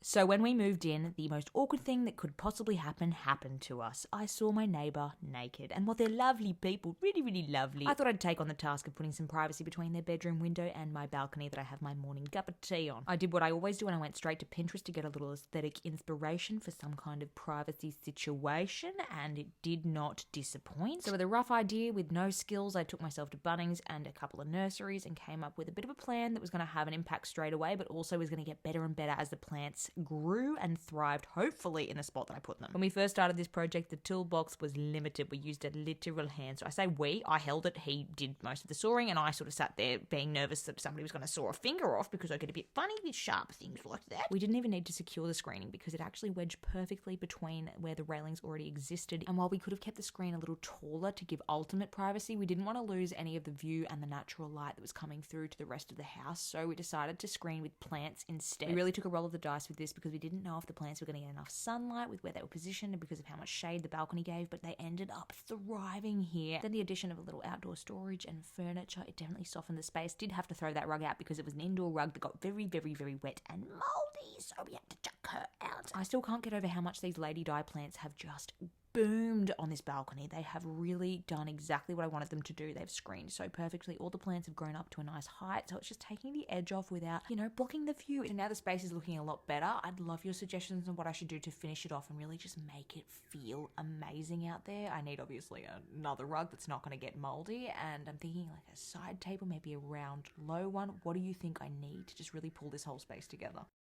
So when we moved in, the most awkward thing that could possibly happen happened to us. I saw my neighbour naked, and while they're lovely people, really, really lovely, I thought I'd take on the task of putting some privacy between their bedroom window and my balcony that I have my morning cup of tea on. I did what I always do, and I went straight to Pinterest to get a little aesthetic inspiration for some kind of privacy situation, and it did not disappoint. So with a rough idea, with no skills, I took myself to Bunnings and a couple of nurseries and came up with a bit of a plan that was going to have an impact straight away, but also was going to get better and better as the plants grew and thrived, hopefully in the spot that I put them. When we first started this project, the toolbox was limited. We used a literal hand. So I say we, I held it, he did most of the sawing, and I sort of sat there being nervous that somebody was going to saw a finger off because I get a bit funny with sharp things like that. We didn't even need to secure the screening because it actually wedged perfectly between where the railings already existed. And while we could have kept the screen a little taller to give ultimate privacy, we didn't want to lose any of the view and the natural light that was coming through to the rest of the house. So we decided to screen with plants instead. We really took a roll of the dice with this because we didn't know if the plants were going to get enough sunlight with where they were positioned and because of how much shade the balcony gave, but they ended up thriving here. Then the addition of a little outdoor storage and furniture, it definitely softened the space. Did have to throw that rug out because it was an indoor rug that got very, very, very wet and moldy, so we had to chuck her out. I still can't get over how much these lady di plants have just boomed on this balcony. They have really done exactly what I wanted them to do. They've screened so perfectly. All the plants have grown up to a nice height, so it's just taking the edge off without, blocking the view. And now the space is looking a lot better. I'd love your suggestions on what I should do to finish it off and really just make it feel amazing out there. I need obviously another rug that's not going to get moldy, and I'm thinking like a side table, maybe a round low one. What do you think I need to just really pull this whole space together?